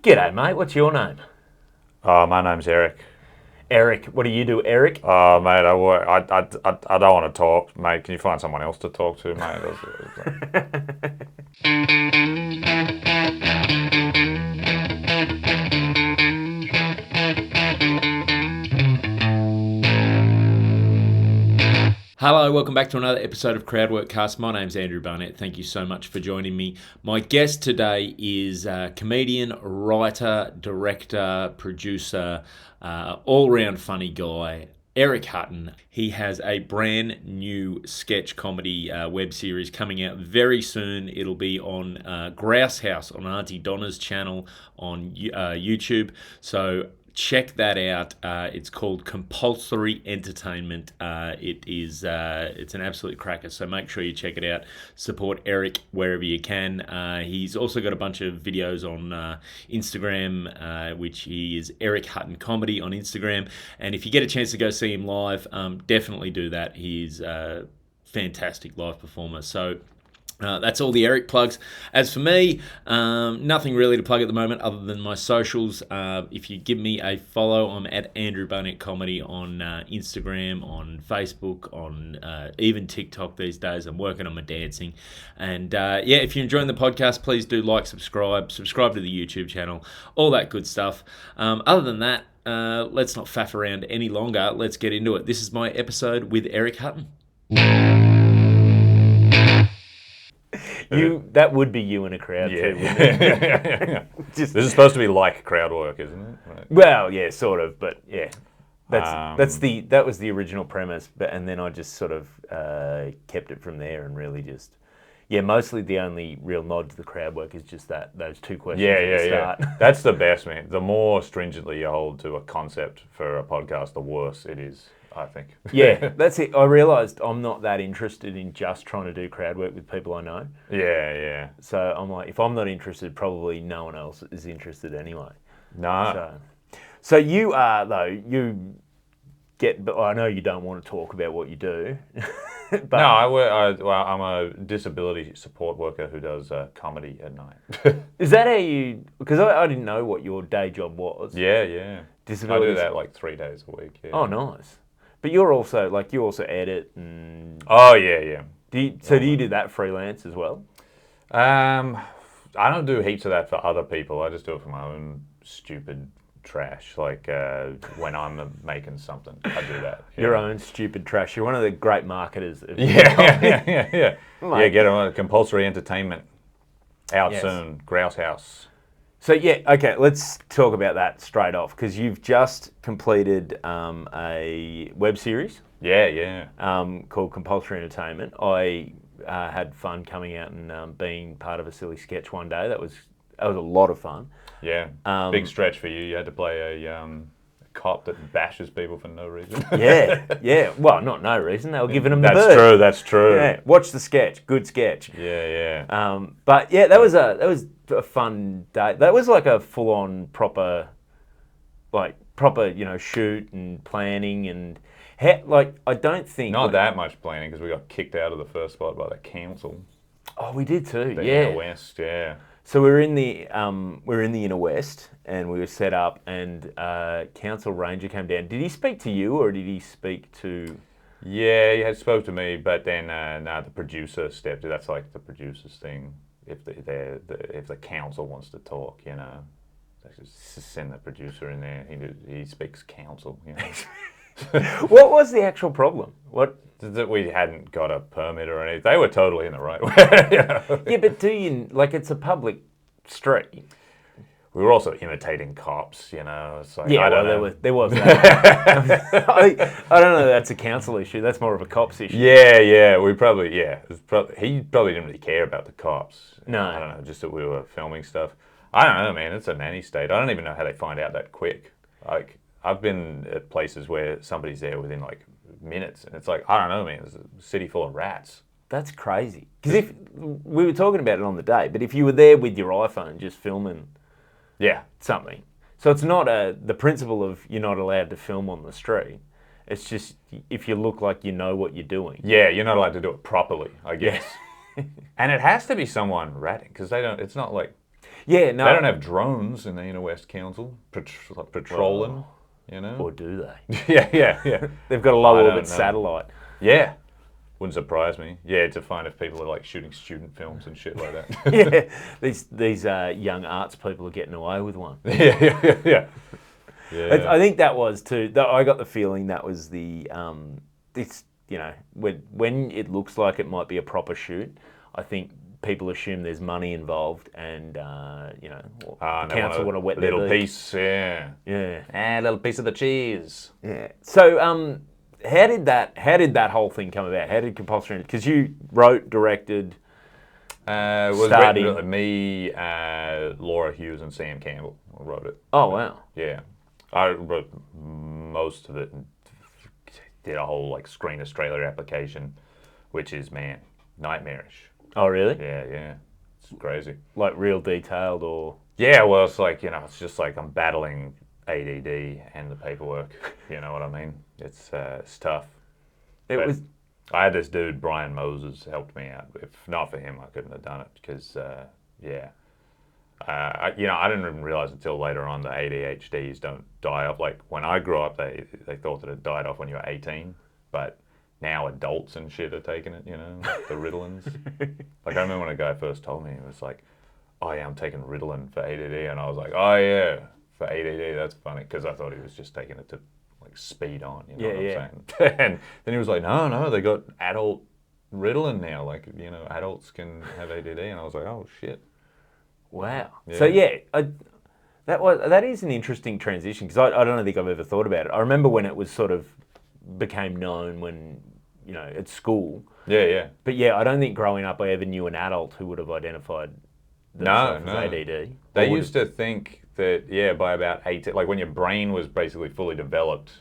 G'day, mate. What's your name? My name's Eric. Eric. What do you do, Eric? Mate, I work. I don't want to talk, mate. Can you find someone else to talk to, mate? Hello, welcome back to another episode of Crowdworkcast. My name's Andrew Barnett. Thank you so much for joining me. My guest today is comedian, writer, director, producer, all-round funny guy, Eric Hutton. He has a brand new sketch comedy web series coming out very soon. It'll be on Grouse House on Auntie Donna's channel on YouTube. So check that out. It's called Compulsory Entertainment. It's an absolute cracker, so make sure you check it out. Support Eric wherever you can. He's also got a bunch of videos on Instagram, which he is Eric Hutton Comedy on Instagram. And if you get a chance to go see him live, definitely do that. He's a fantastic live performer. So that's all the Eric plugs. As for me, nothing really to plug at the moment other than my socials. If you give me a follow, I'm at Andrew Barnett Comedy on Instagram, on Facebook, on even TikTok these days. I'm working on my dancing. And if you're enjoying the podcast, please do subscribe to the YouTube channel, all that good stuff. Other than that, let's not faff around any longer. Let's get into it. This is my episode with Eric Hutton. That would be you in a crowd too, wouldn't it? This is supposed to be like crowd work, isn't it? Right. Well, yeah, sort of, but yeah. That was the original premise, and then I just sort of kept it from there and really just mostly the only real nod to the crowd work is just those two questions at the start. Yeah. That's the best, man. The more stringently you hold to a concept for a podcast, the worse it is, I think. Yeah, that's it. I realised I'm not that interested in just trying to do crowd work with people I know. Yeah. So I'm like, if I'm not interested, probably no one else is interested anyway. No. So you are, though, but I know you don't want to talk about what you do. But no, I'm a disability support worker who does comedy at night. Is that how you, because I didn't know what your day job was. Yeah. Disability. I do that like 3 days a week. Yeah. Oh, nice. But you also edit and... Oh, yeah. Do you do that freelance as well? I don't do heaps of that for other people. I just do it for my own stupid trash. Like when I'm making something, I do that. Your own stupid trash. You're one of the great marketers. Yeah. Yeah, get on Compulsory Entertainment. Out soon. Grouse House. So okay, let's talk about that straight off, because you've just completed a web series. Yeah. Called Compulsory Entertainment. I had fun coming out and being part of a silly sketch one day. That was a lot of fun. Yeah, big stretch for you. You had to play a cop that bashes people for no reason. Yeah. Well, not no reason. They were giving him the bird. That's true. Yeah, watch the sketch. Good sketch. Yeah. But yeah, that was a fun day. That was like a full-on proper, shoot and planning and I don't think not that much planning, because we got kicked out of the first spot by the council. Oh, we did too. The Inner West, yeah. So we're in the Inner West, and we were set up, and council ranger came down. Did he speak to you, or did he speak to? Yeah, he had spoke to me, but then the producer stepped in. That's like the producer's thing. If the council wants to talk, they just send the producer in there. He speaks council. What was the actual problem? What? That we hadn't got a permit or anything. They were totally in the right way. Yeah, but do you, it's a public street. We were also imitating cops, It's like, yeah, there was that. I don't know. That's a council issue. That's more of a cops issue. Yeah. He probably didn't really care about the cops. No, I don't know. Just that we were filming stuff. I don't know, man. It's a nanny state. I don't even know how they find out that quick. Like, I've been at places where somebody's there within minutes, and it's like, I don't know, man. It's a city full of rats. That's crazy. Because if we were talking about it on the day, but if you were there with your iPhone just filming. Yeah, something. So it's not the principle of you're not allowed to film on the street. It's just if you look like you know what you're doing. Yeah, you're not allowed to do it properly, I guess. And it has to be someone ratting, because they don't. It's not like Yeah, no. They don't have drones in the Inner West Council patrolling, you know? Or do they? Yeah. They've got a I low don't orbit know. satellite. Yeah. Wouldn't surprise me. Yeah, to find if people are like shooting student films and shit like that. Yeah, these young arts people are getting away with one. Yeah. I think that was too. I got the feeling that was the this, you know, when it looks like it might be a proper shoot, I think people assume there's money involved, and you know, the council want to wet their little beak. piece, yeah, Yeah, a little piece of the cheese. yeah. So how did that whole thing come about? How did compulsory? Because you wrote, directed. Was Starting- written, me, Laura Hughes, and Sam Campbell wrote it. Oh wow. Yeah, I wrote most of it and did a whole like Screen Australia application, which is, man, nightmarish. Oh really? Yeah, it's crazy. Like real detailed or? Yeah, well, it's like, you know, it's just like I'm battling ADD and the paperwork. You know what I mean? It's tough. It But was. I had this dude, Brian Moses, helped me out. If not for him, I couldn't have done it because, I didn't even realize until later on that ADHDs don't die off. Like when I grew up, they thought that it died off when you were 18, but now adults and shit are taking it, you know, the Ritalins. Like I remember when a guy first told me, it was like, oh yeah, I'm taking Ritalin for ADD, and I was like, oh yeah, for ADD, that's funny, because I thought he was just taking it to like speed on, you know what I'm saying? And then he was like, no, they got adult Ritalin now, like, you know, adults can have ADD, and I was like, oh shit. Wow. Yeah. So yeah, that is an interesting transition because I don't think I've ever thought about it. I remember when it was sort of became known when, you know, at school. Yeah. But yeah, I don't think growing up I ever knew an adult who would have identified themselves as ADD. They used to think that, yeah, by about 18, like when your brain was basically fully developed,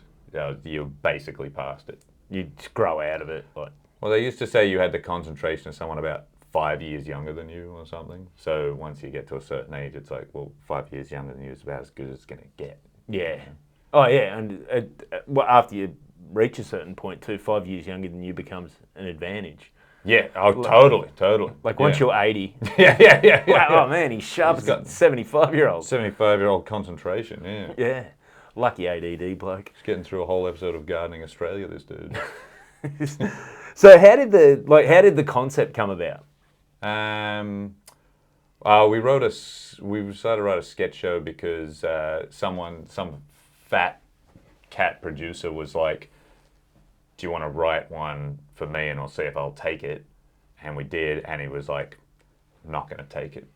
you basically passed it. You'd grow out of it. Like. Well, they used to say you had the concentration of someone about 5 years younger than you or something. So once you get to a certain age, it's like, well, 5 years younger than you is about as good as it's going to get. Yeah. Oh yeah, and well, after you reach a certain point too, 5 years younger than you becomes an advantage. Yeah, oh, totally. Like once you're 80. Yeah. Wow, oh man, he's sharp as a 75-year-old. 75-year-old concentration, yeah. Yeah. Lucky ADD bloke. He's getting through a whole episode of Gardening Australia, this dude. So how did the concept come about? We decided to write a sketch show because some fat cat producer was like, do you want to write one for me and I'll see if I'll take it? And we did, and he was like, I'm not going to take it.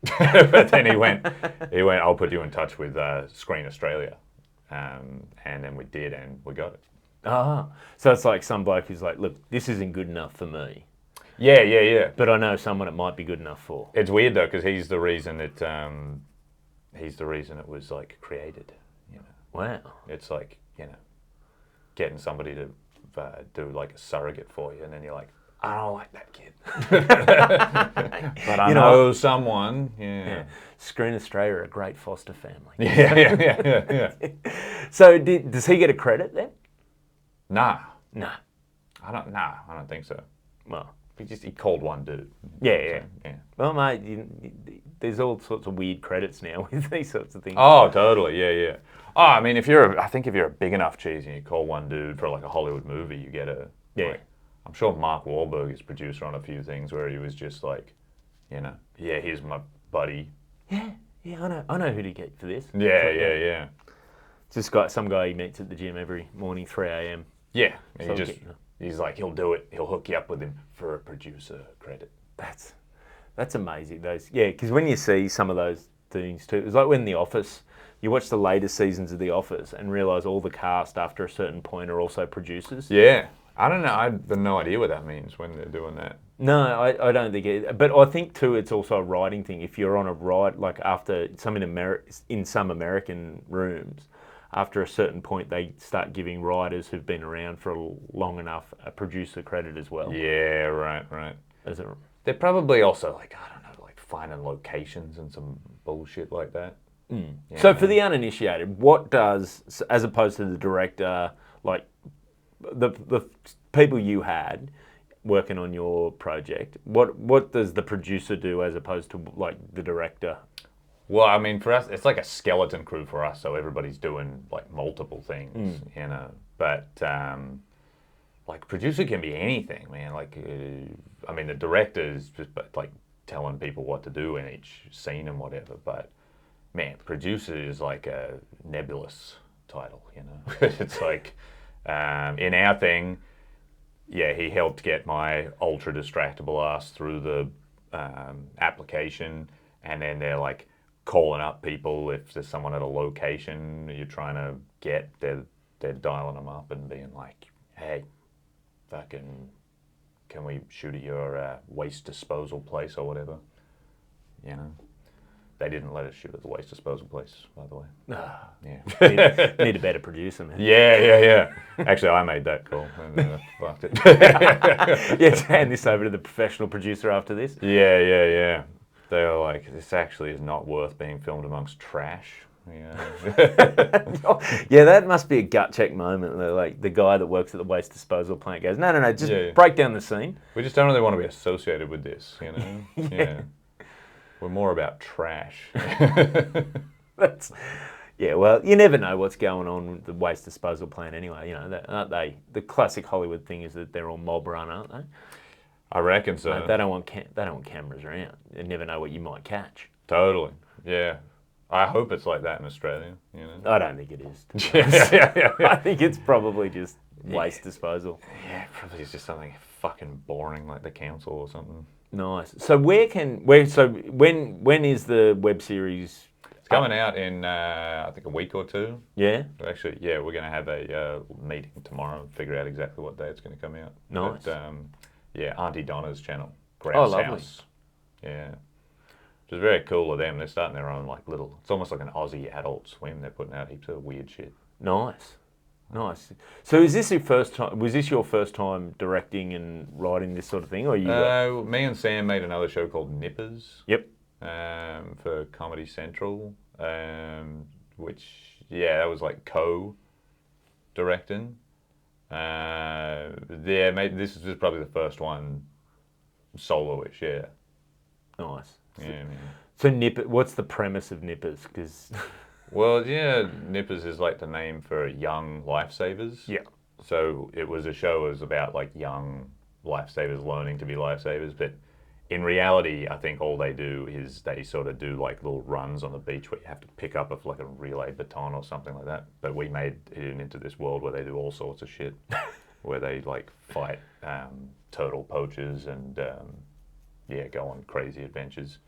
But then he went, I'll put you in touch with Screen Australia. And then we did, and we got it. Ah, so it's like some bloke who's like, look, this isn't good enough for me. Yeah. But I know someone it might be good enough for. It's weird though, because he's the reason it was like created. You know, Wow. it's like, you know, getting somebody to do like a surrogate for you, and then you're like, I don't like that kid, but I know someone. Yeah. Screen Australia are a great foster family. Yeah. So does he get a credit then? Nah, No. I don't think so. Well, He called one dude. yeah. Yeah. Well, mate, there's all sorts of weird credits now with these sorts of things. Oh, totally. Yeah. Oh, I mean, if you're a big enough cheese and you call one dude for like a Hollywood movie, you get a. Yeah. Like, I'm sure Mark Wahlberg is producer on a few things where he was just like, you know, yeah, here's my buddy. Yeah, I know who to get for this. Yeah. Just got some guy he meets at the gym every morning, 3 a.m. Yeah. And So he's like, he'll do it. He'll hook you up with him for a producer credit. That's amazing. Because when you see some of those things too, it's like when The Office, you watch the later seasons of The Office and realise all the cast after a certain point are also producers. Yeah. I don't know. I have no idea what that means when they're doing that. No, I don't think it. But I think too, it's also a writing thing. If you're on a ride, like after in some American rooms, after a certain point, they start giving writers who've been around for long enough a producer credit as well. Yeah, right. They're probably also like, I don't know, like finding locations and some bullshit like that. Mm. Yeah. So for the uninitiated, what does, as opposed to the director, like the people you had working on your project, what does the producer do as opposed to like the director? Well, I mean, for us, it's like a skeleton crew for us, so everybody's doing like multiple things, you know. But like producer can be anything, man. Like, I mean, the director is just like telling people what to do in each scene and whatever. But man, producer is like a nebulous title, you know. It's like in our thing, yeah, he helped get my ultra distractible ass through the application, and then they're like calling up people if there's someone at a location you're trying to get. They're dialing them up and being like, "Hey, fucking, can we shoot at your waste disposal place or whatever?" You know. They didn't let us shoot at the waste disposal place, by the way. Yeah. Need a better producer, man. Yeah. Actually, I made that call and fucked it. Yeah, hand this over to the professional producer after this. Yeah. They were like, this actually is not worth being filmed amongst trash. Yeah. Yeah, that must be a gut check moment. Like the guy that works at the waste disposal plant goes, no, just break down the scene. We just don't really want to be associated with this, you know? Yeah. We're more about trash. Well, you never know what's going on with the waste disposal plant anyway. You know, aren't they? The classic Hollywood thing is that they're all mob run, aren't they? I reckon so. They don't want cameras around. You never know what you might catch. Totally. Yeah. I hope it's like that in Australia. You know. I don't think it is. Yeah. I think it's probably just waste disposal. Yeah, probably it's just something fucking boring like the council or something. Nice. So when is the web series? It's coming out in I think a week or two. Yeah. Actually, yeah, we're going to have a meeting tomorrow and figure out exactly what day it's going to come out. Nice. But, yeah, Auntie Donna's channel, Grouse lovely. House. Yeah. Which is very cool of them. They're starting their own like little. It's almost like an Aussie Adult Swim. They're putting out heaps of weird shit. Nice. So is this your first time? Was this your first time directing and writing this sort of thing, or you? Me and Sam made another show called Nippers. Yep. For Comedy Central, which that was like co-directing. Mate, this is probably the first one solo-ish. Yeah. Nice. Yeah. Man. So what's the premise of Nippers? Because well, yeah, Nippers is like the name for young lifesavers. Yeah. So it was about like young lifesavers learning to be lifesavers, but in reality, I think all they do is they sort of do like little runs on the beach where you have to pick up like a relay baton or something like that. But we made it into this world where they do all sorts of shit, where they like fight turtle poachers and go on crazy adventures.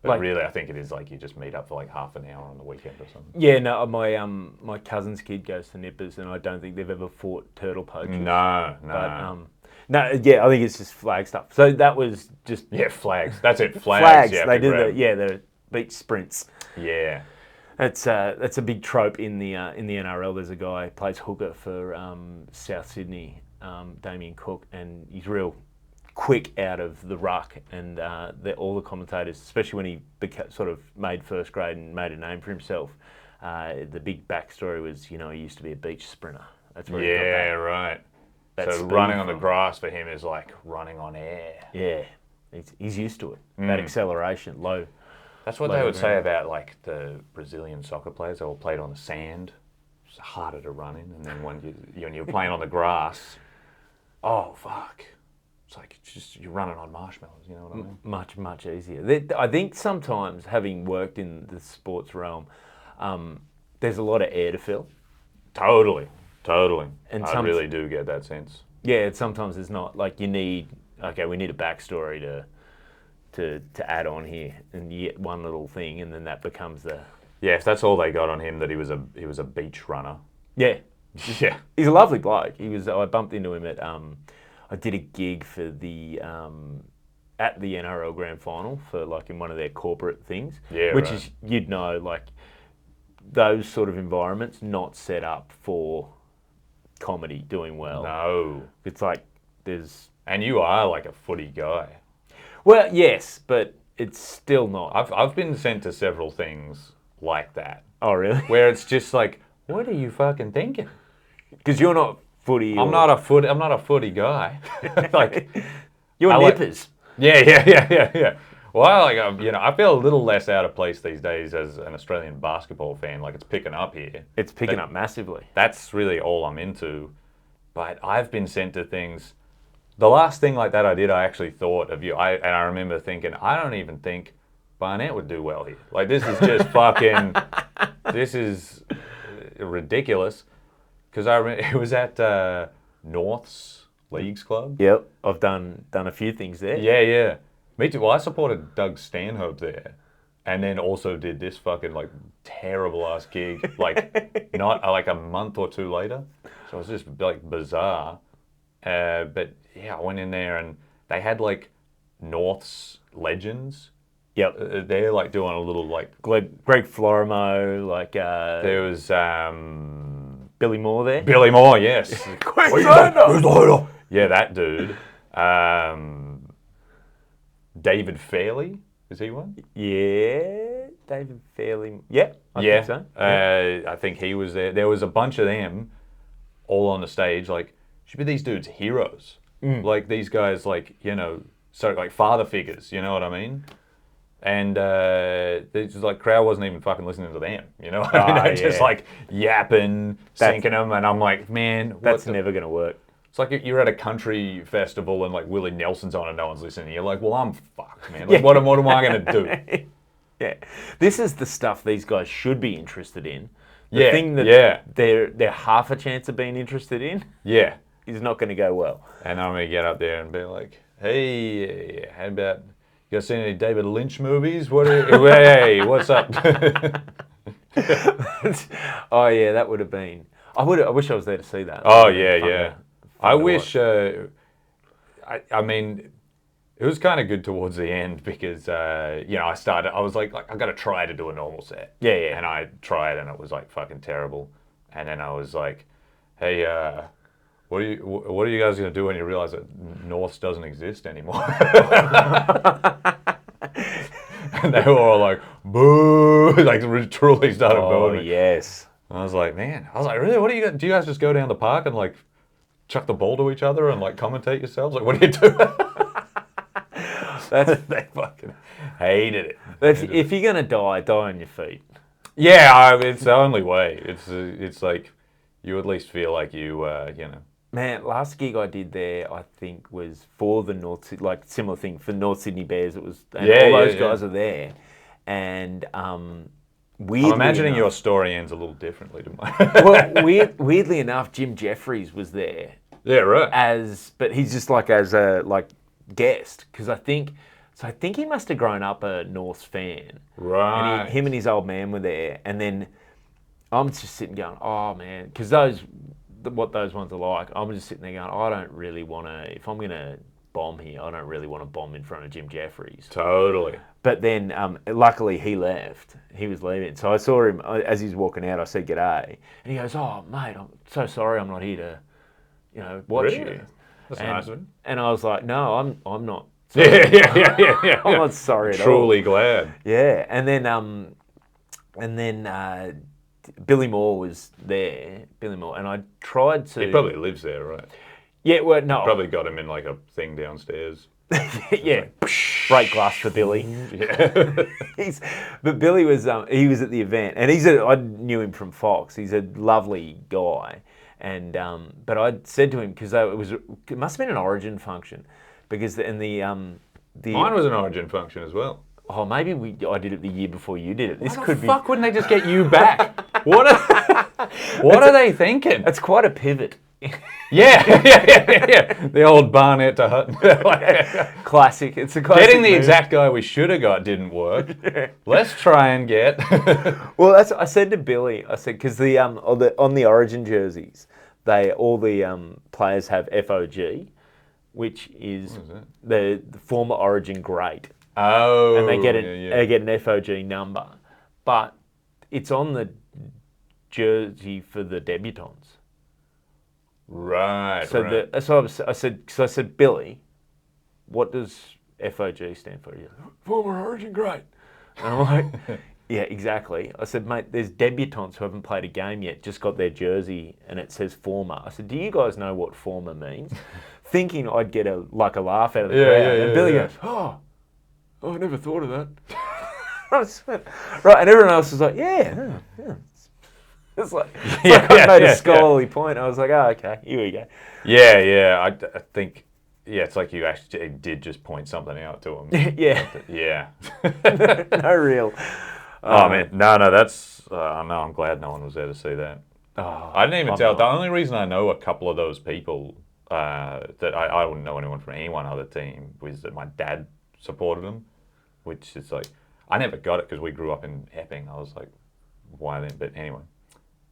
But like, really, I think it is like you just meet up for like half an hour on the weekend or something. Yeah, no, my cousin's kid goes to Nippers, and I don't think they've ever fought turtle poachers. No. No, yeah, I think it's just flag stuff. So that was just flags. That's it, flags. Flags. Yeah, they do the beach sprints. Yeah, that's a big trope in the NRL. There's a guy who plays hooker for South Sydney, Damien Cook, and he's real quick out of the ruck, and all the commentators, especially when he sort of made first grade and made a name for himself, the big backstory was, he used to be a beach sprinter. That's where he got that. Right. So running on the grass for him is like running on air. Yeah, he's used to it. That acceleration, low. That's what they would say about like the Brazilian soccer players. They all played on the sand. It's harder to run in, and then when you're playing on the grass, oh fuck. It's like you're running on marshmallows, you know what I mean? Much easier. I think sometimes, having worked in the sports realm, there's a lot of air to fill. Totally. And I really do get that sense. Yeah, sometimes it's not like we need a backstory to add on here, and you get one little thing, and then that becomes the. Yeah, if that's all they got on him, that he was a beach runner. Yeah. Yeah. He's a lovely bloke. I bumped into him at I did a gig for the at the NRL Grand Final for like in one of their corporate things. Yeah, which right. is, like those sort of environments not set up for comedy doing well. No. It's like there's. And you are like a footy guy. Well, yes, but it's still not. I've been sent to several things like that. Oh, really? Where it's just like, what are you fucking thinking? Because you're not footy. I'm not a footy guy. Like you're Nippers. Yeah. Well, like I feel a little less out of place these days as an Australian basketball fan. Like it's picking up here. It's picking up massively. That's really all I'm into. But I've been sent to things. The last thing like that I actually thought of you. And I remember thinking, I don't even think Barnett would do well here. Like this is just fucking. This is ridiculous. Because it was at North's Leagues Club. Yep, I've done a few things there. Yeah. Me too. Well, I supported Doug Stanhope there, and then also did this fucking like terrible ass gig, like not like a month or two later. So it was just like bizarre. But yeah, I went in there and they had like North's legends. Yep, they're like doing a little like Greg Florimo, like there was Billy Moore there. Billy Moore, yes. Yeah, that dude. David Fairley, is he one? Yeah, David Fairley. Yeah, I think so. I think he was there. There was a bunch of them all on the stage. Like, should be these dudes heroes. Like these guys, like so like father figures. You know what I mean? And just like crowd wasn't even fucking listening to them. You know, They're just like yapping, sinking them, and I'm like, man, that's never gonna work. It's like you're at a country festival and like Willie Nelson's on and no one's listening. You're like, well, I'm fucked, man. Like, what am I going to do? Yeah, this is the stuff these guys should be interested in. The thing that they're half a chance of being interested in. Yeah, is not going to go well. And I'm going to get up there and be like, hey, how about you guys seen any David Lynch movies? Hey, what's up? Oh yeah, that would have been. I wish I was there to see that. Oh yeah. I wish, I mean, it was kind of good towards the end because, I was like, I got to try to do a normal set. Yeah. And I tried and it was like fucking terrible. And then I was like, hey, what are you guys going to do when you realize that North doesn't exist anymore? And they were all like, boo, like truly started booing. Oh, yes. And I was like, really? What do you guys just go down the park and like, chuck the ball to each other and like commentate yourselves? Like, what do you do? They fucking hated it. If you're gonna die on your feet. Yeah, it's the only way. It's like you at least feel like you. Man, last gig I did there, I think was for the like similar thing for North Sydney Bears. It was all those guys are there, and I'm imagining your story ends a little differently to mine. Well, weirdly enough, Jim Jeffries was there. Yeah, right. But he's just like as a guest because I think he must have grown up a Norths fan. Right. And him and his old man were there, and then I'm just sitting going, oh man, because what those ones are like. I'm just sitting there going, I don't really want to. If I'm gonna bomb here, I don't really want to bomb in front of Jim Jeffries. Totally. But then, luckily, he left. He was leaving. So I saw him as he's walking out. I said, g'day. And he goes, oh, mate, I'm so sorry I'm not here to, watch you. That's nice of him. And I was like, no, I'm not. Sorry. Yeah. I'm not sorry at all. Truly glad. Yeah. And then Billy Moore was there. Billy Moore. And I tried to... He probably lives there, right? Yeah, well, no. Probably got him in like a thing downstairs. Yeah, break glass for Billy. Yeah, but Billy was he was at the event, and I knew him from Fox. He's a lovely guy, and but I said to him because it must have been an Origin function, because the mine was an Origin function as well. Oh, maybe I did it the year before you did it. Why the fuck wouldn't they just get you back? What are they thinking? That's quite a pivot. Yeah. The old Barnett to Hutton. Classic. It's a classic Getting the move. exact guy we should have got didn't work. Let's try and get. Well, I said to Billy. I said because on the Origin jerseys, all the players have FOG, which is the former Origin great. Oh. And they get an FOG number, but it's on the jersey for the debutants. Right. I said, Billy, what does FOG stand for? He goes, former Origin great. And I'm like, yeah, exactly. I said, mate, there's debutants who haven't played a game yet, just got their jersey and it says former. I said, do you guys know what former means? Thinking I'd get a laugh out of the crowd. And Billy goes, oh, I never thought of that. Right, and everyone else was like, yeah. It's like I made a scholarly point. I was like, oh, okay, here we go. Yeah. I think, it's like you actually did just point something out to him. Yeah. Yeah. No real. Oh, man. No, that's, no, I'm glad no one was there to see that. Oh, I didn't even I'm tell. not. The only reason I know a couple of those people that I wouldn't know anyone from any one other team was that my dad supported them, which is like, I never got it because we grew up in Epping. I was like, why then? But anyway.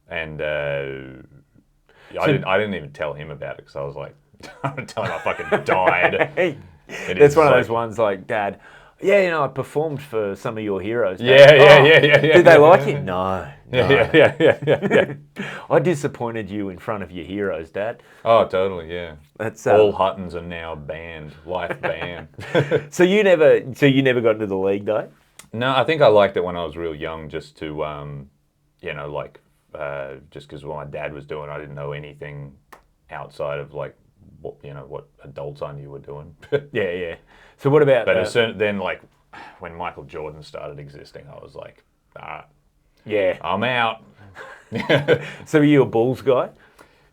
And I didn't even tell him about it because I was like, I'm going to tell him I fucking died. That's one of those ones like, Dad, I performed for some of your heroes. Dad. Yeah. Did they like it? No. Yeah. I disappointed you in front of your heroes, Dad. Oh, totally, yeah. That's all Huttons are now banned, life banned. So you never got into the league though? No, I think I liked it when I was real young, just to, just because what my dad was doing, I didn't know anything outside of like, what adults I knew were doing. Yeah. So what about? But then, like, when Michael Jordan started existing, I was like, yeah, I'm out. So were you a Bulls guy?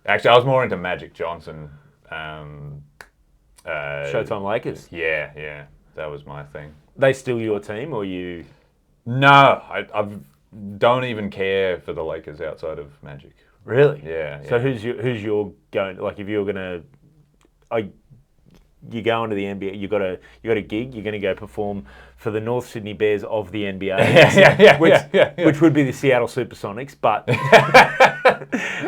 Actually, I was more into Magic Johnson. Showtime Lakers. Yeah, that was my thing. They still your team, or you? No, I don't even care for the Lakers outside of Magic. Really? Yeah. So who's your going? Like, if you're gonna, you go into the NBA, you got a gig. You're gonna go perform for the North Sydney Bears of the NBA, which would be the Seattle Supersonics, but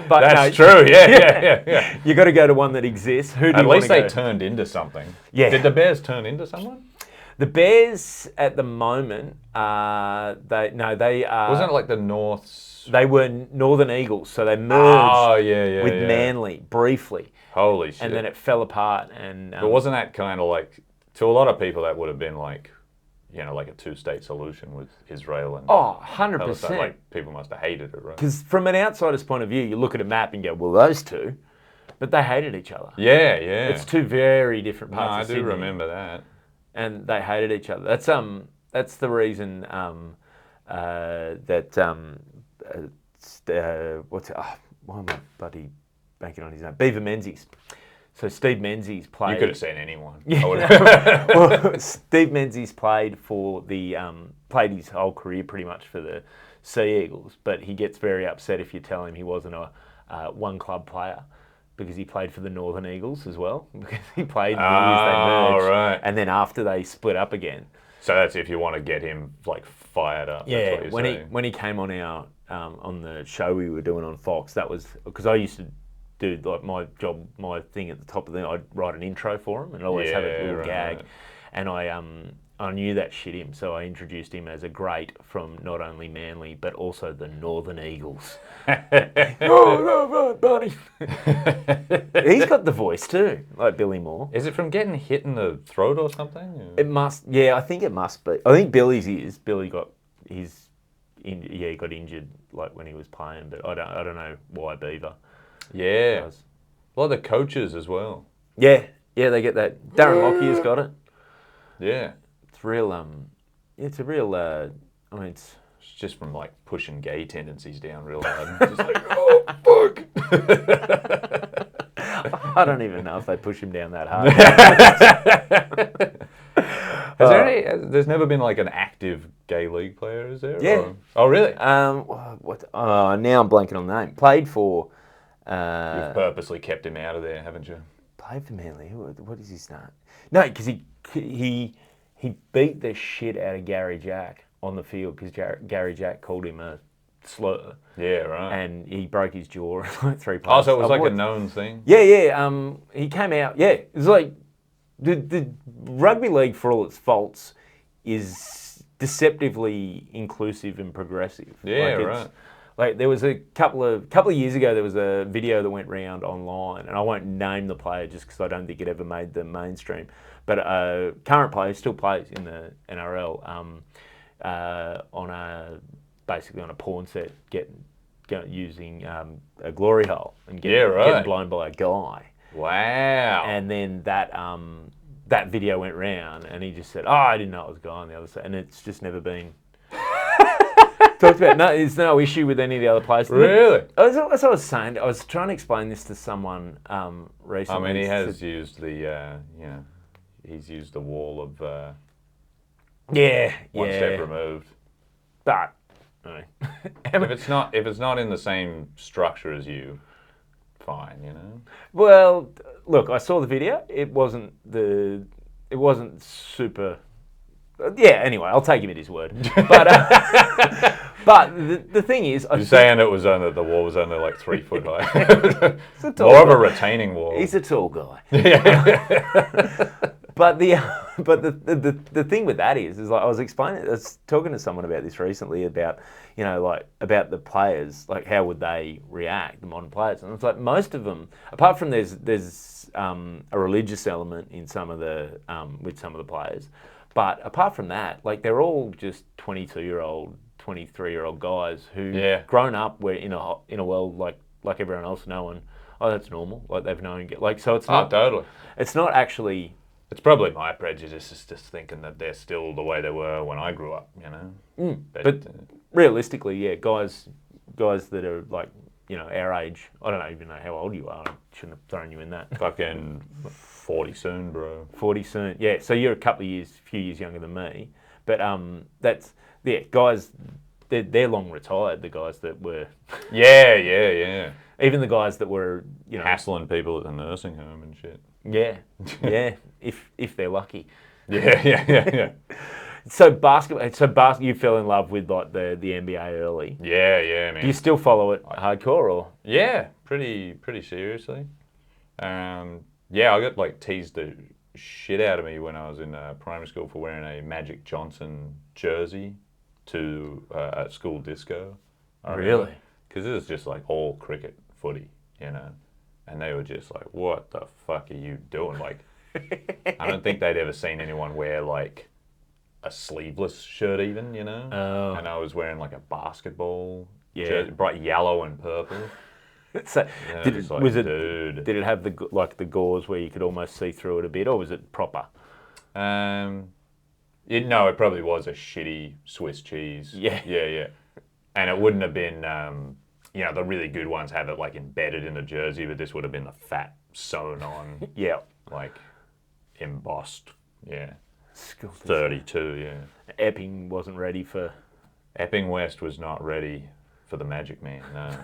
that's true. Yeah. You got to go to one that exists. Who do At you least want to they go? turned into something. Yeah. Did the Bears turn into someone? The Bears at the moment, they are. Wasn't it like the Norths? They were Northern Eagles, so they merged with yeah. Manly briefly. Holy shit. And then it fell apart. And but wasn't that kind of like, to a lot of people, that would have been like, like a two-state solution with Israel and 100%. Like, people must have hated it, right? Because from an outsider's point of view, you look at a map and go, well, those two, but they hated each other. Yeah. It's two very different parts of Sydney. I do remember that. And they hated each other. That's the reason why am I bloody banking on his name? Beaver Menzies. So Steve Menzies played. You could have said anyone. Well, Steve Menzies played for played his whole career pretty much for the Sea Eagles, but he gets very upset if you tell him he wasn't a one club player, because he played for the Northern Eagles as well, because he played the years they merged, right. And then after they split up again. So that's if you want to get him like fired up. Yeah, when he came on our on the show we were doing on Fox, that was because I used to do like my thing at the top of I'd write an intro for him and always have a little gag, right. And I knew that shit him, so I introduced him as a great from not only Manly but also the Northern Eagles. No, buddy. He's got the voice too, like Billy Moore. Is it from getting hit in the throat or something? It must. Yeah, I think it must be. I think Billy's is. Billy got his. He got injured like when he was playing, but I don't know why Beaver. Yeah, a lot of the coaches as well. Yeah, they get that. Darren Lockyer's got it. Yeah, it's real. It's a real. I mean, it's just from like pushing gay tendencies down real hard. Just like, oh fuck. I don't even know if they push him down that hard. There's never been like an active gay league player, is there? Yeah. Or, oh really? What? Now I'm blanking on the name. Played for. You've purposely kept him out of there, haven't you? Played for Manly. What is his name? No, because he beat the shit out of Gary Jack on the field because Gary Jack called him a slur. Yeah, right. And he broke his jaw like 3 plays. Oh, so it was like a known thing? Yeah. He came out. Yeah, it was like the rugby league, for all its faults, is deceptively inclusive and progressive. Yeah, right. Like there was a couple of years ago, there was a video that went round online, and I won't name the player just because I don't think it ever made the mainstream. But a current player still plays in the NRL basically on a porn set, using a glory hole and getting blown by a guy. Wow. And then that that video went round, and he just said, "Oh, I didn't know it was a guy on the other side," and it's just never been talked about. No, there's no issue with any of the other players. Really? As I was saying, I was trying to explain this to someone recently. I mean, he has used the, he's used the wall of one step removed. But no. if it's not in the same structure as you, fine, Well, look, I saw the video. It wasn't super. Yeah. Anyway, I'll take him at his word. But but the thing is, you're saying it was only the wall was only like 3 foot high. It's a tall More guy. of a retaining wall. He's a tall guy. Yeah. But the thing with that is like I was talking to someone about this recently about about the players, like how would they react, the modern players, and it's like most of them, apart from there's a religious element in some of the with some of the players, but apart from that, like they're all just 22-year-old, 23-year-old guys who grown up where in a world like everyone else knowing, oh, that's normal, like they've known so it's not totally. It's not actually. It's probably my prejudice is just thinking that they're still the way they were when I grew up, But realistically, yeah, guys that are like, our age. I don't even know how old you are. I shouldn't have thrown you in that. Fucking 40 soon, bro. 40 soon. Yeah, so you're a few years younger than me. But that's guys. They're long retired. The guys that were. Yeah. Even the guys that were, hassling people at the nursing home and shit. Yeah. If they're lucky. Yeah. So basketball. You fell in love with like the NBA early. Yeah, man. Do you still follow it hardcore or? Yeah, pretty seriously. I got like teased the shit out of me when I was in primary school for wearing a Magic Johnson jersey to a school disco. Really? Because it was just like all cricket, footy, and they were just like, "What the fuck are you doing?" Like, I don't think they'd ever seen anyone wear like a sleeveless shirt even, Oh. And I was wearing like a basketball jersey, bright yellow and purple. So did it have the gauze where you could almost see through it a bit, or was it proper? It probably was a shitty Swiss cheese. Yeah. And it wouldn't have been, the really good ones have it like embedded in the jersey, but this would have been the fat sewn on. Yeah. Like embossed. Yeah. School 32, yeah. Epping wasn't ready for. Epping West was not ready for the Magic Man, no.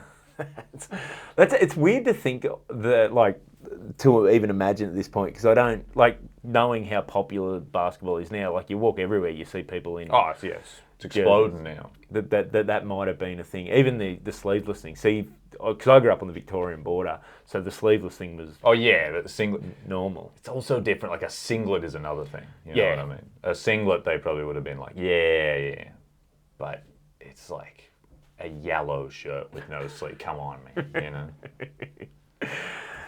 It's weird to think that to even imagine at this point, because I don't knowing how popular basketball is now. Like you walk everywhere, you see people in. Oh yes, it's exploding now. That might have been a thing. Even the sleeveless thing. See, because I grew up on the Victorian border, so the sleeveless thing was. Oh yeah, but the singlet normal. It's also different. Like a singlet is another thing. You know what I mean? A singlet, they probably would have been like, yeah, but it's like a yellow shirt with no sleeve. Come on, man.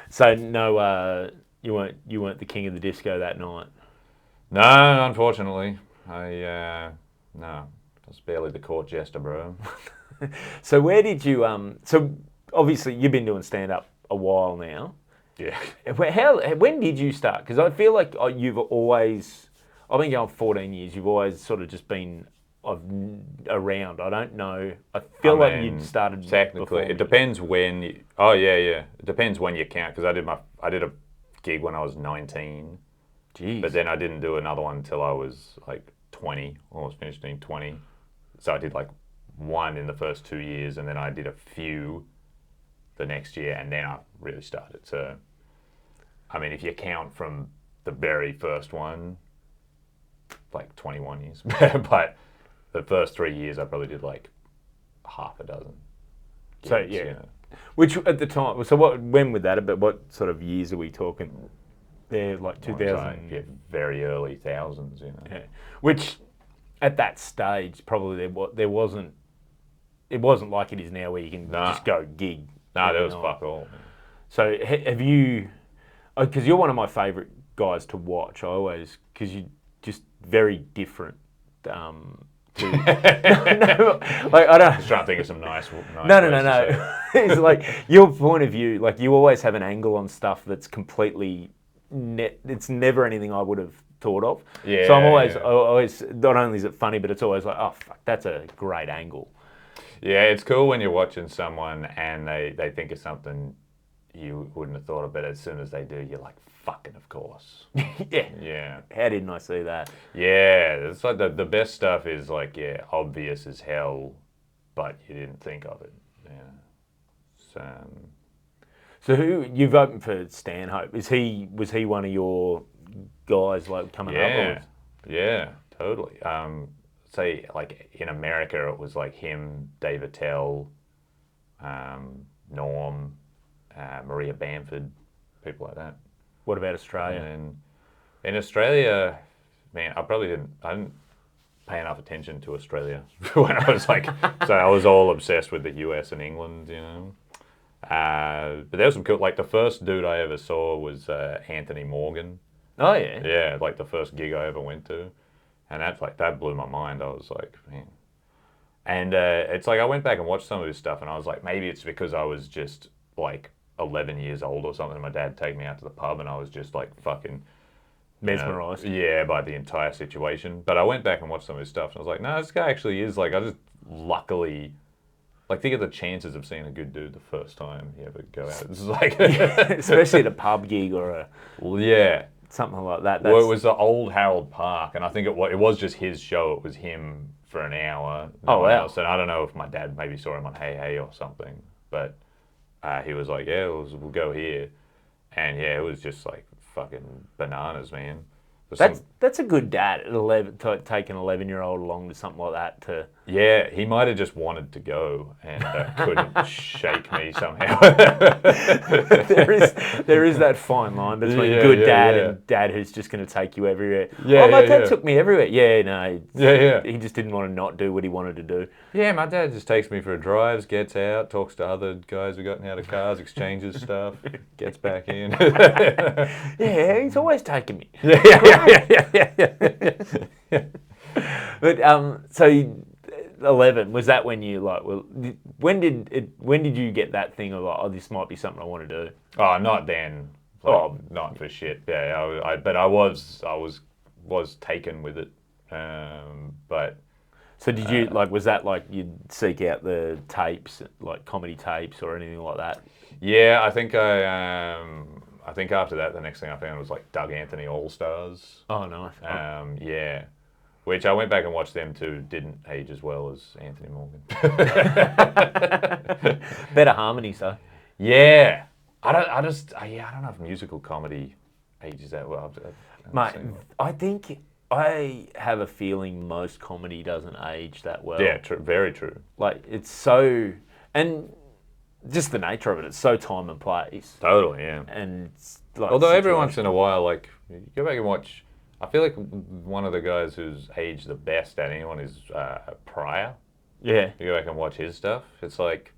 So no, you weren't the king of the disco that night. No, unfortunately, I was barely the court jester, bro. So where did you So obviously you've been doing stand up a while now. Yeah. When did you start? Because I feel like you've always. I've been going 14 years. You've always sort of just been around. I don't know. I feel like you'd started technically. It depends when. It depends when you count. Because I did a gig when I was 19. Jeez. But then I didn't do another one until I was like 20. Almost finished in 20. So I did like one in the first 2 years, and then I did a few the next year, and then I really started. So, I mean, if you count from the very first one, like 21 years, but the first 3 years I probably did like half a dozen. So which at the time. So when would that have been? What sort of years are we talking? They're like 2000. Yeah, very early thousands. Yeah. Which at that stage probably there wasn't. It wasn't like it is now where you can just go gig. No, there was fuck all. Man. So have you? Because you're one of my favourite guys to watch. Because you're just very different. No, like I don't. Just trying to think of some nice. No. It's like your point of view. Like you always have an angle on stuff that's completely it's never anything I would have thought of. Yeah, So I'm always, yeah. always, not only is it funny, but it's always like, oh fuck, that's a great angle. Yeah, it's cool when you're watching someone and they think of something you wouldn't have thought of, but as soon as they do, you're like, fucking of course. Yeah. Yeah. How didn't I see that? Yeah, it's like the best stuff is like, yeah, obvious as hell, but you didn't think of it. Yeah. So, So who you've opened for Stanhope? Was he one of your guys like coming up? yeah, yeah, totally. Say like in America, it was like him, Dave Attell, Norm, Maria Bamford, people like that. What about Australia? And in Australia, man, I didn't pay enough attention to Australia when I was like, so I was all obsessed with the US and England, you know. But there was some cool, like the first dude I ever saw was Anthony Morgan. Oh yeah. Yeah, like the first gig I ever went to. And that blew my mind. I was like, man. And it's like I went back and watched some of his stuff and I was like, maybe it's because I was just like 11 years old or something. My dad take me out to the pub and I was just like fucking Mesmerised. Yeah, by the entire situation. But I went back and watched some of his stuff and I was like, no, this guy actually is like, I just luckily, like think of the chances of seeing a good dude the first time you ever go out. It's like, Especially at a pub gig or yeah. something like that. Well, it was the old Harold Park, and I think it was just his show. It was him for an hour. Oh, wow. Else. And I don't know if my dad maybe saw him on Hey Hey or something, but he was like, yeah, we'll go here. And yeah, it was just like fucking bananas, man. That's a good dad at 11 to take an 11-year-old along to something like that. Yeah, he might have just wanted to go and couldn't shake me somehow. there is that fine line between good dad and dad who's just going to take you everywhere. Yeah, my dad took me everywhere. Yeah, no. Yeah. He just didn't want to not do what he wanted to do. Yeah, my dad just takes me for drives, gets out, talks to other guys who've gotten out of cars, exchanges stuff, gets back in. Yeah, he's always taking me. Yeah. But so 11, was that when you like? Well, when did you get that thing of like, oh, this might be something I want to do? Oh, not then. Like, not for shit. Yeah, but I was taken with it. But so did you like? Was that like you'd seek out the tapes, like comedy tapes or anything like that? Yeah, I think after that, the next thing I found was like Doug Anthony All Stars. Oh, nice. Yeah, which I went back and watched them too. Didn't age as well as Anthony Morgan. Better harmonies though. Yeah, I don't know if musical comedy ages that well. Mate, I think I have a feeling most comedy doesn't age that well. Yeah, true, very true. Like it's so, and just the nature of it, it's so time and place. Totally, yeah. And it's like although every once in a while, like you go back and watch, I feel like one of the guys who's aged the best at anyone is Pryor. Yeah. You go back and watch his stuff. It's like,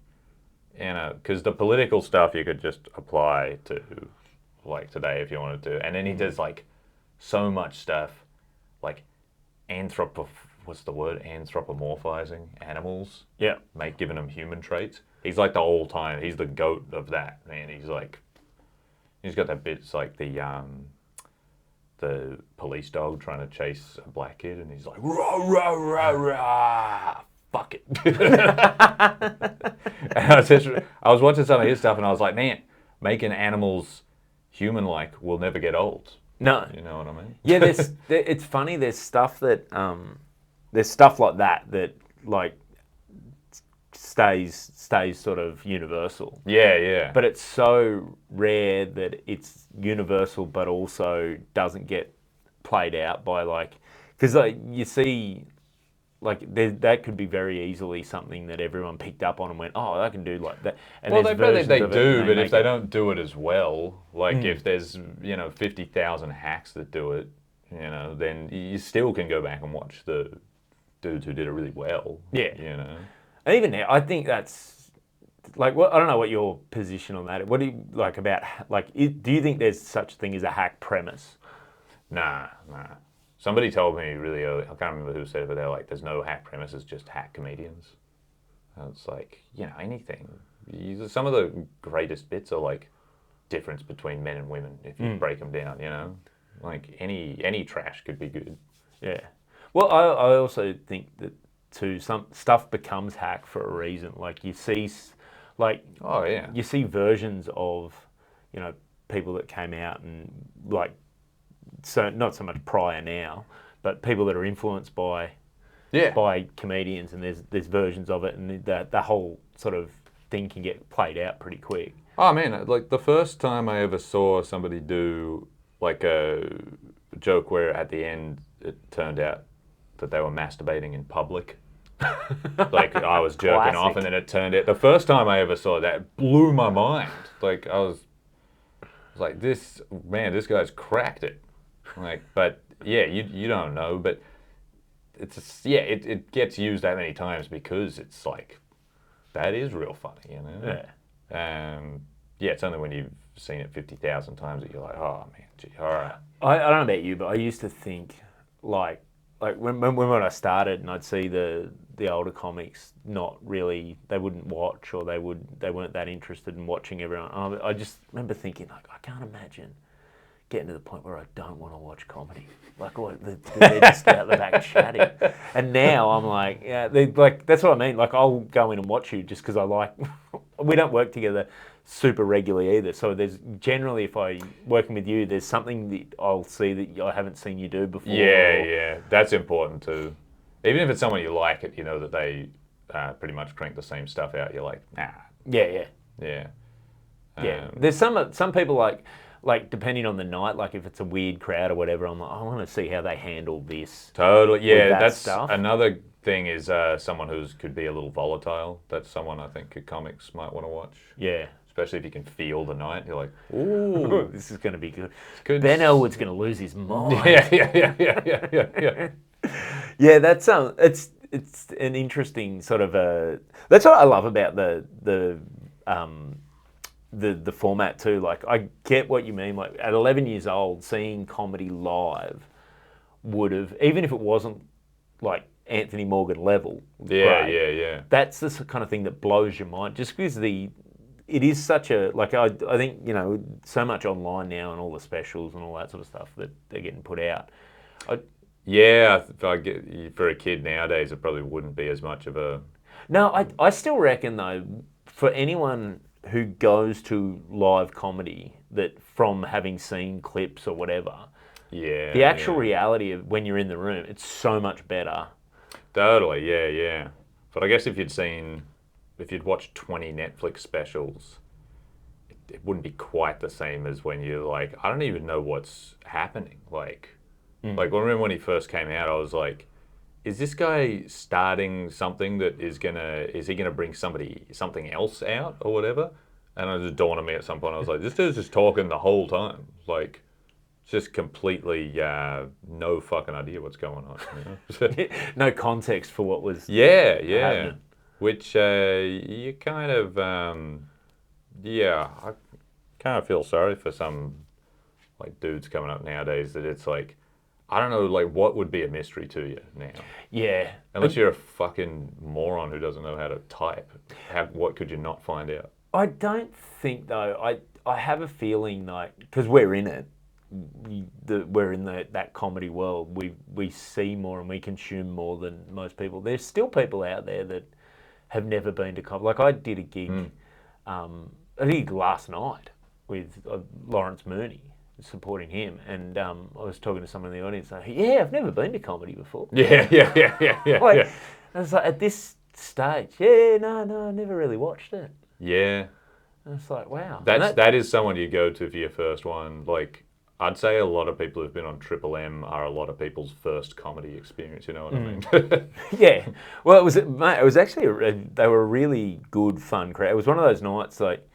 you know, because the political stuff you could just apply to like today if you wanted to, and then he does like so much stuff, like anthropomorphizing animals. Yeah. Giving them human traits. He's like the all-time. He's the goat of that, man. He's got that bit. It's like the police dog trying to chase a black kid, and he's like rah rah rah rah. Fuck it. And I was watching some of his stuff, and I was like, man, making animals human-like will never get old. No. You know what I mean? Yeah, it's funny. There's stuff like that like stays sort of universal. Yeah. But it's so rare that it's universal, but also doesn't get played out by like, because like you see, like that could be very easily something that everyone picked up on and went, oh, I can do like that. And well, they do, but if they don't do it as well, like if there's 50,000 hacks that do it, then you still can go back and watch the dudes who did it really well. Yeah. And even now, I think that's like, I don't know what your position on that. What do you like about like? Do you think there's such a thing as a hack premise? Nah. Somebody told me really early. I can't remember who said it, but they're like, "There's no hack premises, just hack comedians." And it's like anything. Some of the greatest bits are like difference between men and women if you break them down. You know, like any trash could be good. Yeah. Well, I also think that too, some stuff becomes hack for a reason. Like you see, like Oh yeah. you see versions of, people that came out and like, so not so much prior now, but people that are influenced by Yeah. by comedians, and there's versions of it, and the whole sort of thing can get played out pretty quick. Oh man, like the first time I ever saw somebody do like a joke where at the end it turned out that they were masturbating in public. Like I was jerking off, and then it turned out. The first time I ever saw that blew my mind. Like I was like, this guy's cracked it. Like, but yeah, you don't know, but it's just, yeah, it gets used that many times because it's like that is real funny, you know. Yeah. Yeah, it's only when you've seen it 50,000 times that you're like, oh man, gee, all right. I don't know about you, but I used to think like when I started, and I'd see the older comics not really, they wouldn't watch, or they weren't that interested in watching everyone. I just remember thinking like, I can't imagine getting to the point where I don't want to watch comedy. Like, what, they're just out the back chatting. And now I'm like, yeah, like that's what I mean. Like, I'll go in and watch you just because I like. We don't work together super regularly either. So there's generally, if I'm working with you, there's something that I'll see that I haven't seen you do before. Yeah, that's important too. Even if it's someone you like, it, you know that they pretty much crank the same stuff out. You're like, nah. Yeah. There's some people like depending on the night, like if it's a weird crowd or whatever, I'm like, I want to see how they handle this. Totally, yeah. That That's stuff. Another thing is someone who could be a little volatile. That's someone I think comics might want to watch. Yeah. Especially if you can feel the night. You're like, ooh, this is going to be good. Good. Ben Elwood's going to lose his mind. Yeah. Yeah, that's it's an interesting sort of that's what I love about the format too. Like, I get what you mean. Like, at 11 years old, seeing comedy live would have, even if it wasn't like Anthony Morgan level. Yeah. That's the kind of thing that blows your mind, just because it is such a, like, I think, so much online now and all the specials and all that sort of stuff that they're getting put out. Yeah, I get, for a kid nowadays, it probably wouldn't be as much of a... No, I still reckon, though, for anyone who goes to live comedy, that from having seen clips or whatever, the actual reality of when you're in the room, it's so much better. Totally, yeah. But I guess if you'd watched 20 Netflix specials, it wouldn't be quite the same as when you're like, I don't even know what's happening. Like I remember when he first came out, I was like, is this guy starting something that is he gonna bring something else out or whatever? And it just dawned on me at some point, I was like, this dude's just talking the whole time. Like, just completely no fucking idea what's going on. No context for what was happening. Which you kind of, I kind of feel sorry for some like dudes coming up nowadays that it's like, I don't know, like what would be a mystery to you now? Yeah. Unless you're a fucking moron who doesn't know how to type, what could you not find out? I don't think, though. I have a feeling like, because we're in it, we're in that comedy world. We see more and we consume more than most people. There's still people out there that have never been to comedy. Like, I did a gig, last night with Lawrence Mooney, supporting him, and I was talking to someone in the audience like, yeah, I've never been to comedy before. Yeah. Like, I was like, at this stage, no, I never really watched it. Yeah. And it's like, wow. That is someone you go to for your first one. Like, I'd say a lot of people who've been on Triple M are a lot of people's first comedy experience, you know what I mean? Yeah. Well, it was actually, they were a really good, fun crowd. It was one of those nights, like,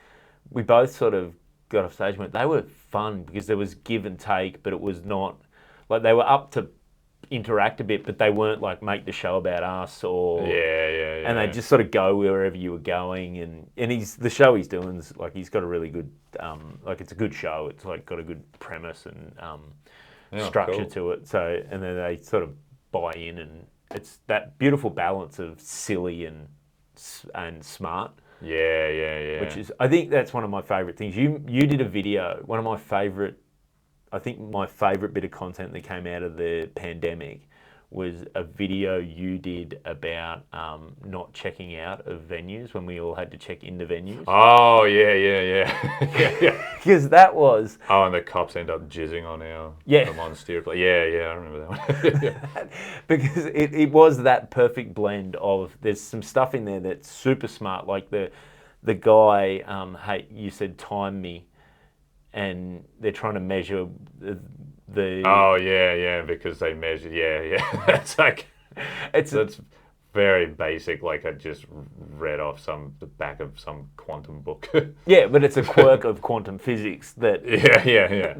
we both sort of got off stage and went, they were fun because there was give and take, but it was not, like, they were up to interact a bit, but they weren't like make the show about us or and they just sort of go wherever you were going, and the show he's doing is like, he's got a really good like, it's a good show. It's like got a good premise and structure to it. So, and then they sort of buy in, and it's that beautiful balance of silly and smart. Yeah. which is, I think that's one of my favourite things. You did a video, one of my favourite, I think my favourite bit of content that came out of the pandemic was a video you did about not checking out of venues when we all had to check into venues. Oh, yeah. Because that was... Oh, and the cops end up jizzing on our Yeah. the Monster. Yeah, I remember that one. because it was that perfect blend of, there's some stuff in there that's super smart, like the guy, hey, you said time me, and they're trying to measure the Oh, yeah, because they measure, yeah. It's like, that's very basic, like I just read off the back of some quantum book. yeah, but it's a quirk of quantum physics that Yeah.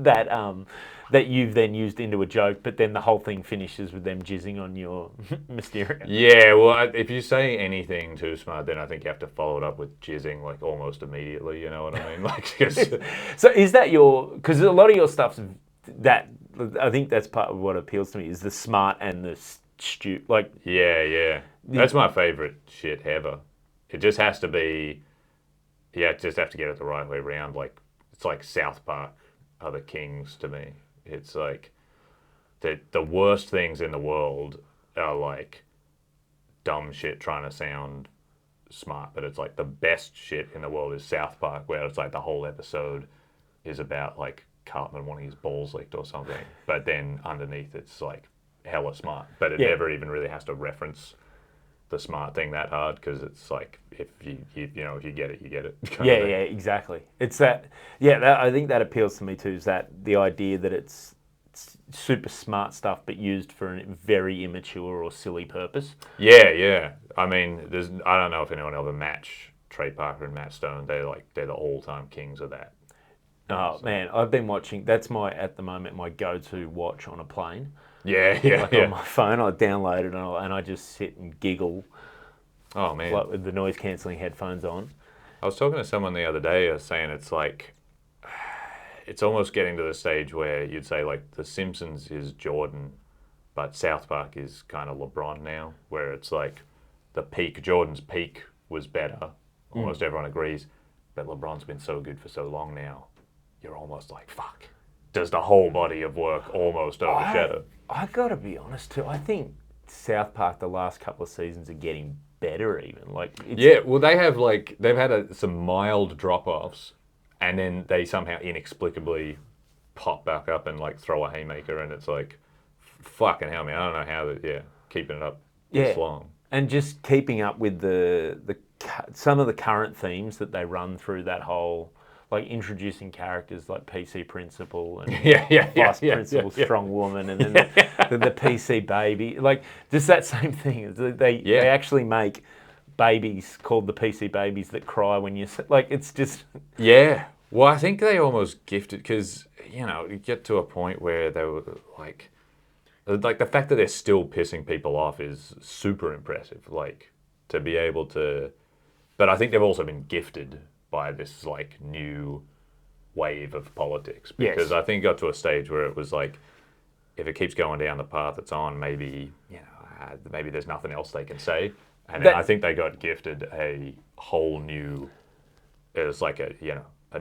that you've then used into a joke, but then the whole thing finishes with them jizzing on your Mysterio. Yeah, well, if you say anything too smart, then I think you have to follow it up with jizzing, like, almost immediately, you know what I mean? Like, 'cause So is that because a lot of your stuff's that, I think that's part of what appeals to me, is the smart and the stupid, like... Yeah. That's my favorite shit ever. It just has to be, just have to get it the right way around. Like, it's like South Park are the kings to me. It's like the worst things in the world are like dumb shit trying to sound smart, but it's like the best shit in the world is South Park, where it's like the whole episode is about like Cartman wanting his balls licked or something, but then underneath it's like hella smart, but it never even really has to reference the smart thing that hard, because it's like, if you get it, you get it. Yeah, exactly. It's that. Yeah, I think that appeals to me too. Is that the idea that it's super smart stuff, but used for a very immature or silly purpose. Yeah. I mean, I don't know if anyone ever match Trey Parker and Matt Stone. They're the all-time kings of that. Oh man, I've been watching. That's at the moment my go-to watch on a plane. Yeah. On my phone, I download it and I just sit and giggle. Oh man, like with the noise-cancelling headphones on. I was talking to someone the other day, saying it's like, it's almost getting to the stage where you'd say like The Simpsons is Jordan, but South Park is kind of LeBron now, where it's like Jordan's peak was better. Almost everyone agrees, but LeBron's been so good for so long now. You're almost like, fuck. Does the whole body of work almost overshadow? I gotta be honest too. I think South Park the last couple of seasons are getting better. Even well, they've had some mild drop-offs, and then they somehow inexplicably pop back up and like throw a haymaker, and it's like, fucking hell, man! I don't know how they're keeping it up this long, and just keeping up with the some of the current themes that they run through that whole. Like introducing characters like PC Principal and Vice Principal Strong Woman, and then the PC Baby, like just that same thing. They actually make babies called the PC Babies that cry when you like. It's just Well, I think they almost gifted, because you get to a point where they were like the fact that they're still pissing people off is super impressive. Like to be able to, but I think they've also been gifted by this like new wave of politics, because I think it got to a stage where it was like, if it keeps going down the path it's on, maybe maybe there's nothing else they can say, and then I think they got gifted a whole new, it was like a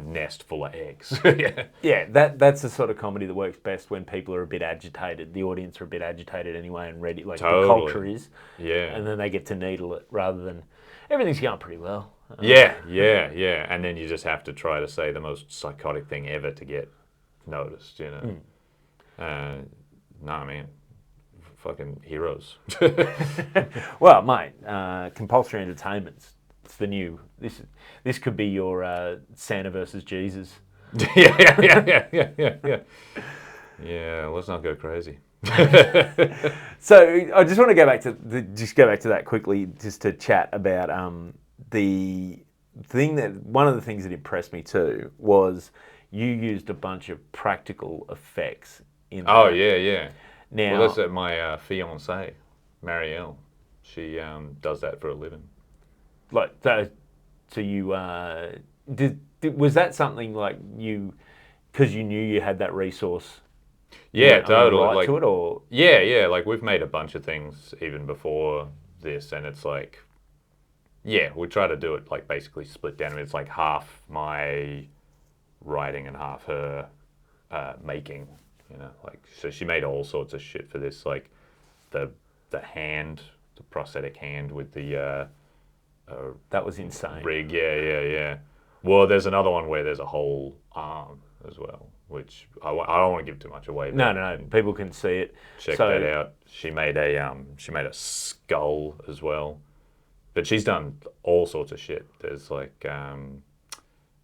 nest full of eggs. That's the sort of comedy that works best when people are a bit agitated. The audience are a bit agitated anyway and ready, like the culture is, and then they get to needle it rather than everything's going pretty well. Yeah. And then you just have to try to say the most psychotic thing ever to get noticed, Nah, man. Fucking heroes. Well, mate, compulsory entertainment's it's the new. This could be your Santa versus Jesus. Yeah. Yeah, let's not go crazy. So I just want to go back to that quickly, just to chat about the thing one of the things that impressed me too was you used a bunch of practical effects in. Oh yeah. Now, well, that's my fiancée, Marielle. She does that for a living. Like so you was that something like you, because you knew you had that resource? Yeah, totally. Right to it, or yeah. Like we've made a bunch of things even before this, and it's like, yeah, we try to do it like basically split down. It's like half my writing and half her making. You know, like so she made all sorts of shit for this, like the prosthetic hand with the that was insane. rig. Yeah. Well, there's another one where there's a whole arm as well, which I don't want to give too much away. No, people can see it. Check that out. She made a skull as well, but she's done all sorts of shit. There's like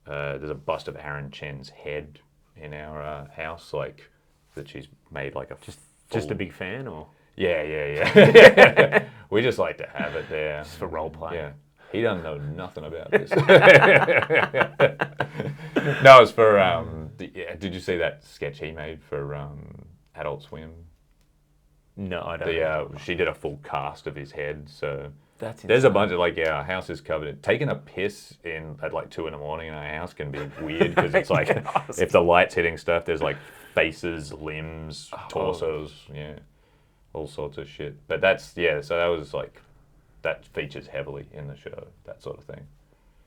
there's a bust of Aaron Chen's head in our house, like that she's made like a just a big fan, or yeah. We just like to have it there just for role play. Yeah. He doesn't know nothing about this. No, it's for did you see that sketch he made for Adult Swim? No, I don't. She did a full cast of his head, so That's there's a insane. bunch of like our house is covered in taking a piss at like 2 a.m. in our house can be weird because it's like if the light's hitting stuff, there's like faces, limbs, torsos, all sorts of shit. But that's so that was like that features heavily in the show, that sort of thing.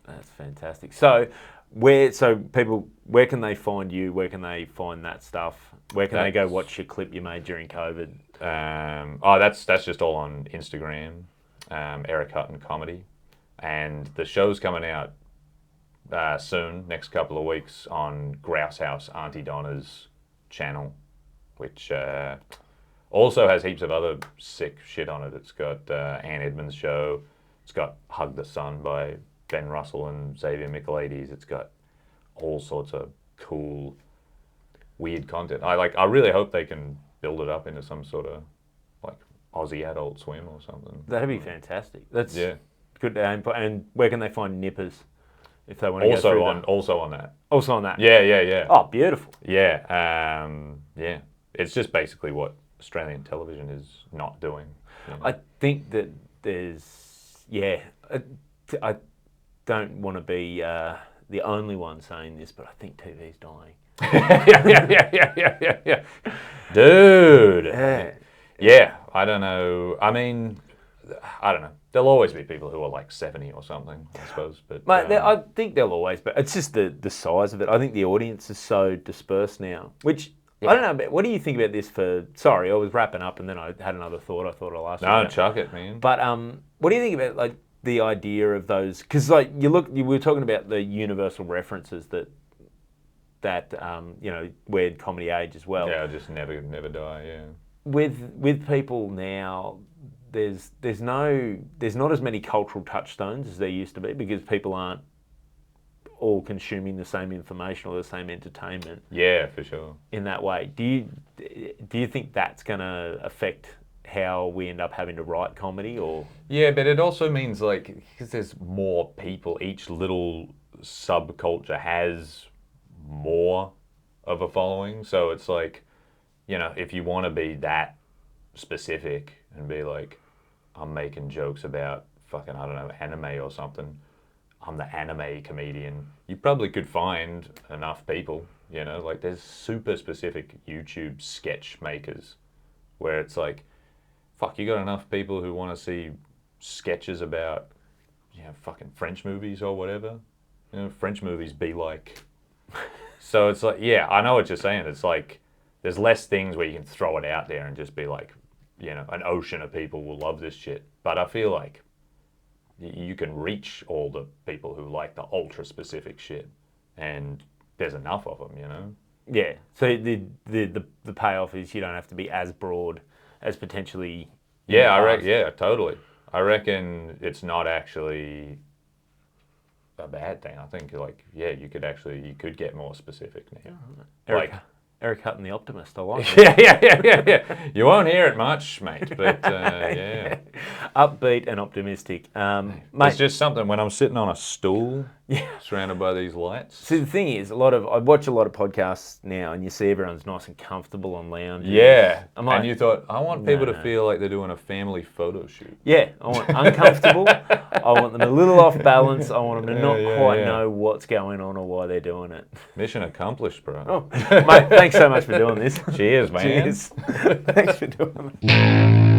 That's fantastic. So where can they find you? Where can they find that stuff? Where can they go watch your clip you made during COVID? That's just all on Instagram, Eric Hutton Comedy, and the show's coming out soon, next couple of weeks on Grouse House Auntie Donna's channel, which also has heaps of other sick shit on it. It's got Ann Edmonds' show. It's got Hug the Sun by Ben Russell and Xavier Michaelides. It's got all sorts of cool, weird content. I really hope they can build it up into some sort of like Aussie Adult Swim or something. That'd be fantastic. That's good input. And where can they find Nippers if they want to also go through on that? Also on that. Also on that. Yeah. Oh, beautiful. Yeah. It's just basically what Australian television is not doing. You know? I think that there's I don't want to be the only one saying this, but I think TV's dying. Yeah. Dude. Yeah. I don't know. I mean, I don't know. There'll always be people who are like 70 or something, I suppose. But Mate, I think there'll always be. It's just the size of it. I think the audience is so dispersed now, which I don't know. But what do you think about this? Sorry, I was wrapping up and then I had another thought. I thought I'll ask you. No, chuck it, man. But what do you think about like the idea of those? Because like you were talking about the universal references that where comedy age as well. Yeah, just never die. Yeah. With people now, there's not as many cultural touchstones as there used to be because people aren't all consuming the same information or the same entertainment. Yeah, for sure. In that way, do you think that's going to affect how we end up having to write comedy? Or yeah, but it also means like because there's more people, each little subculture has more of a following. So it's like, if you want to be that specific and be like, I'm making jokes about fucking, I don't know, anime or something, I'm the anime comedian, you probably could find enough people, like there's super specific YouTube sketch makers where it's like, fuck, you got enough people who want to see sketches about, fucking French movies or whatever. French movies be like. So it's like, yeah, I know what you're saying. It's like, there's less things where you can throw it out there and just be like, an ocean of people will love this shit. But I feel like you can reach all the people who like the ultra specific shit, and there's enough of them, Yeah. So the payoff is you don't have to be as broad as potentially. Yeah, yeah, totally. I reckon it's not actually a bad thing. I think you could get more specific now. Eric Hutton the Optimist, I like it. Yeah. You won't hear it much, mate, but yeah. Upbeat and optimistic. Mate, it's just something when I'm sitting on a stool surrounded by these lights. See, the thing is, I watch a lot of podcasts now and you see everyone's nice and comfortable on lounges. Yeah. Like, and you thought, I want people to feel like they're doing a family photo shoot. Yeah. I want uncomfortable. I want them a little off balance. I want them to not quite know what's going on or why they're doing it. Mission accomplished, bro. Oh, mate, thanks so much for doing this. Cheers, man. Cheers. Thanks for doing it.